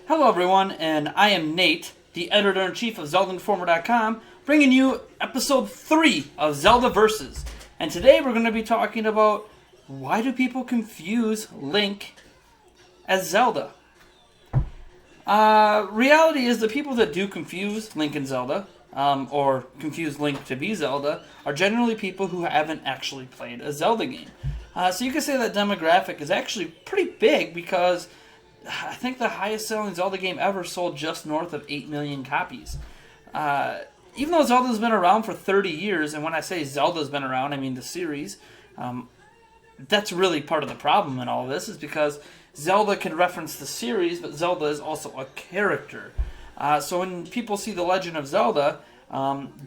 Hello everyone, and I am Nate, the editor-in-chief of ZeldaInformer.com, bringing you episode 3 of Zelda Versus. And today we're going to be talking about why do people confuse Link as Zelda? Reality is the people that do confuse Link and Zelda, or confuse Link to be Zelda, are generally people who haven't actually played a Zelda game. So you can say that demographic is actually pretty big because I think the highest selling Zelda game ever sold just north of 8 million copies. Even though Zelda's been around for 30 years, and when I say Zelda's been around, I mean the series, that's really part of the problem in all of this, is because Zelda can reference the series, but Zelda is also a character. So when people see The Legend of Zelda,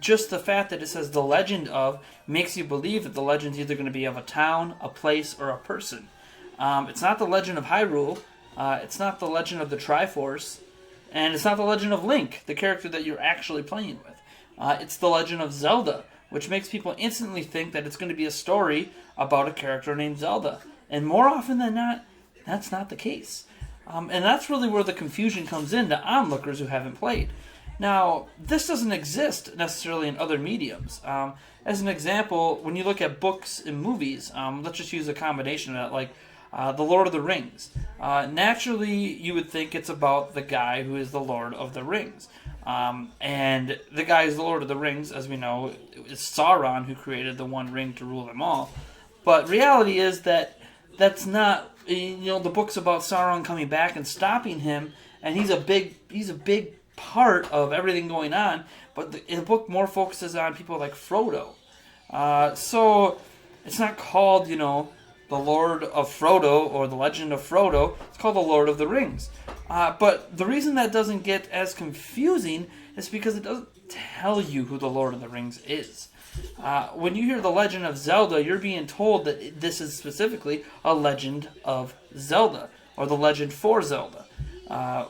just the fact that it says The Legend of makes you believe that the legend's either going to be of a town, a place, or a person. It's not The Legend of Hyrule. It's not The Legend of the Triforce, and it's not The Legend of Link, the character that you're actually playing with. It's The Legend of Zelda, which makes people instantly think that it's going to be a story about a character named Zelda. And more often than not, that's not the case. And that's really where the confusion comes in to onlookers who haven't played. Now, this doesn't exist necessarily in other mediums. As an example, when you look at books and movies, let's just use a combination of that, like The Lord of the Rings. Naturally, you would think it's about the guy who is the Lord of the Rings. And the guy who's the Lord of the Rings, as we know, is Sauron, who created the One Ring to rule them all. But reality is that that's not, the book's about Sauron coming back and stopping him, and he's a big part of everything going on, but the book more focuses on people like Frodo. So it's not called, The Lord of Frodo or The Legend of Frodo. It's called The Lord of the Rings. But the reason that doesn't get as confusing is because it doesn't tell you who the Lord of the Rings is. When you hear The Legend of Zelda, you're being told that this is specifically a Legend of Zelda, or the Legend for Zelda,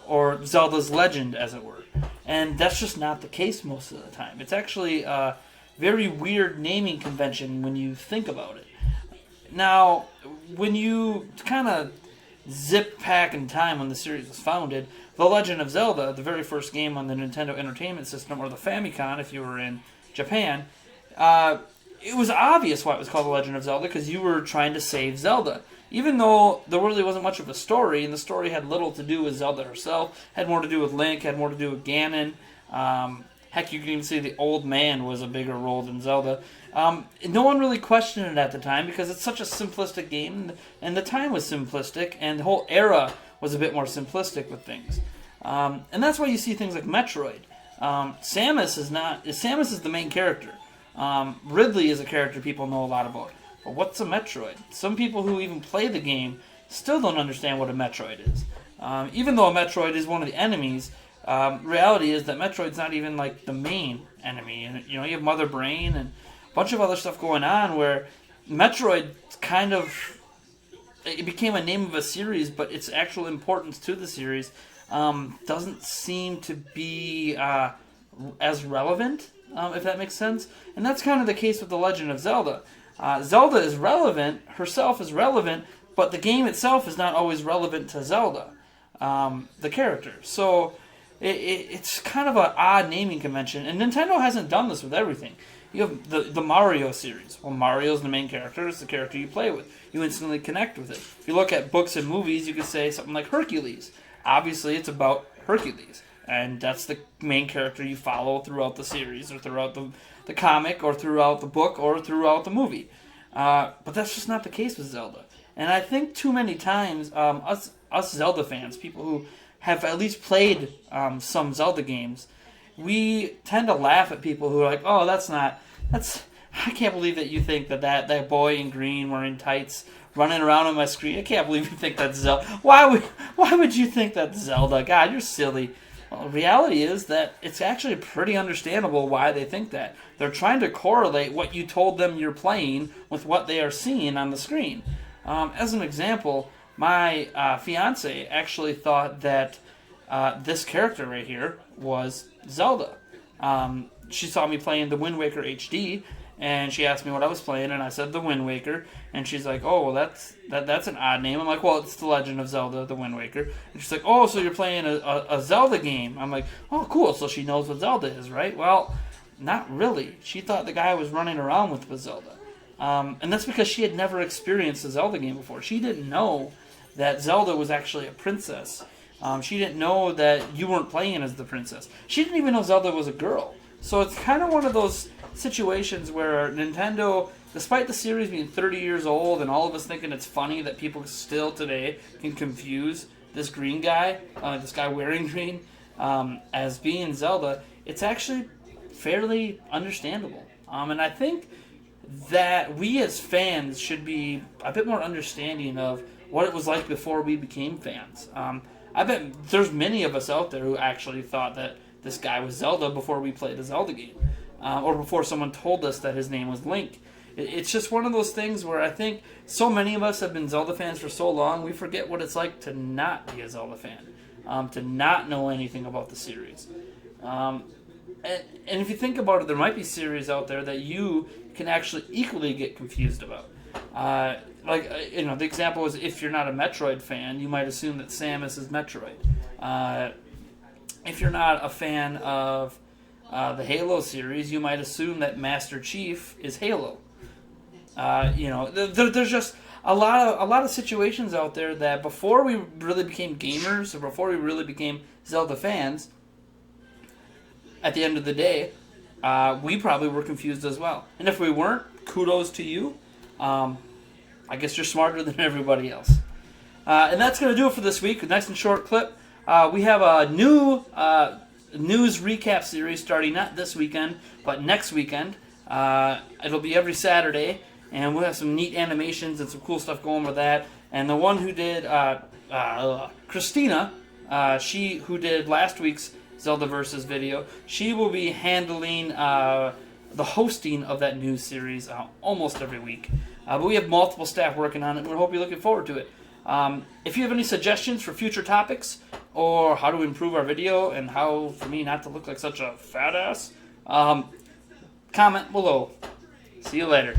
or Zelda's Legend, as it were. And that's just not the case most of the time. It's actually a very weird naming convention when you think about it. Now, when you kind of zip back in time when the series was founded, The Legend of Zelda, the very first game on the Nintendo Entertainment System, or the Famicom if you were in Japan, it was obvious why it was called The Legend of Zelda, because you were trying to save Zelda. Even though there really wasn't much of a story, and the story had little to do with Zelda herself, had more to do with Link, had more to do with Ganon. Heck, you can even see the old man was a bigger role than Zelda. No one really questioned it at the time because it's such a simplistic game, and the time was simplistic, and the whole era was a bit more simplistic with things. And that's why you see things like Metroid. Samus is the main character. Ridley is a character people know a lot about. But what's a Metroid? Some people who even play the game still don't understand what a Metroid is. Even though a Metroid is one of the enemies, reality is that Metroid's not even like the main enemy. And you have Mother Brain and a bunch of other stuff going on where Metroid it became a name of a series, but its actual importance to the series doesn't seem to be as relevant, if that makes sense. And that's kind of the case with The Legend of Zelda. Zelda is relevant, herself is relevant, but the game itself is not always relevant to Zelda, the character. So it's kind of an odd naming convention, and Nintendo hasn't done this with everything. You have the Mario series. Well, Mario's the main character, it's the character you play with. You instantly connect with it. If you look at books and movies, you could say something like Hercules. Obviously, it's about Hercules, and that's the main character you follow throughout the series, or throughout the comic, or throughout the book, or throughout the movie. But that's just not the case with Zelda. And I think too many times, us Zelda fans, people who have at least played some Zelda games, we tend to laugh at people who are like, oh, I can't believe that you think that boy in green wearing tights running around on my screen, I can't believe you think that's Zelda. Why would you think that's Zelda? God, you're silly. Well, the reality is that it's actually pretty understandable why they think that. They're trying to correlate what you told them you're playing with what they are seeing on the screen. As an example, my fiance actually thought that this character right here was Zelda. She saw me playing the Wind Waker HD, and she asked me what I was playing, and I said The Wind Waker, and she's like, oh, well, that's an odd name. I'm like, well, it's The Legend of Zelda, The Wind Waker. And she's like, oh, so you're playing a Zelda game. I'm like, oh, cool, so she knows what Zelda is, right? Well, not really. She thought the guy was running around with was Zelda. And that's because she had never experienced a Zelda game before. She didn't know that Zelda was actually a princess. She didn't know that you weren't playing as the princess. She didn't even know Zelda was a girl. So it's kind of one of those situations where Nintendo, despite the series being 30 years old and all of us thinking it's funny that people still today can confuse this green guy, this guy wearing green, as being Zelda, it's actually fairly understandable. And I think that we as fans should be a bit more understanding of what it was like before we became fans. I bet there's many of us out there who actually thought that this guy was Zelda before we played a Zelda game. Or before someone told us that his name was Link. It's just one of those things where I think so many of us have been Zelda fans for so long, we forget what it's like to not be a Zelda fan, to not know anything about the series. And if you think about it, there might be series out there that you can actually equally get confused about. The example is if you're not a Metroid fan, you might assume that Samus is Metroid. If you're not a fan of the Halo series, you might assume that Master Chief is Halo. There's just a lot of situations out there that before we really became gamers or before we really became Zelda fans, at the end of the day, we probably were confused as well. And if we weren't, kudos to you. I guess you're smarter than everybody else. And that's going to do it for this week. Nice and short clip. We have a new news recap series starting not this weekend, but next weekend. It'll be every Saturday, and we'll have some neat animations and some cool stuff going with that. And the one who did, Christina, she who did last week's Zelda Versus video, she will be handling the hosting of that news series almost every week. But we have multiple staff working on it, and we hope you're looking forward to it. If you have any suggestions for future topics, or how to improve our video, and how for me not to look like such a fat ass, comment below. See you later.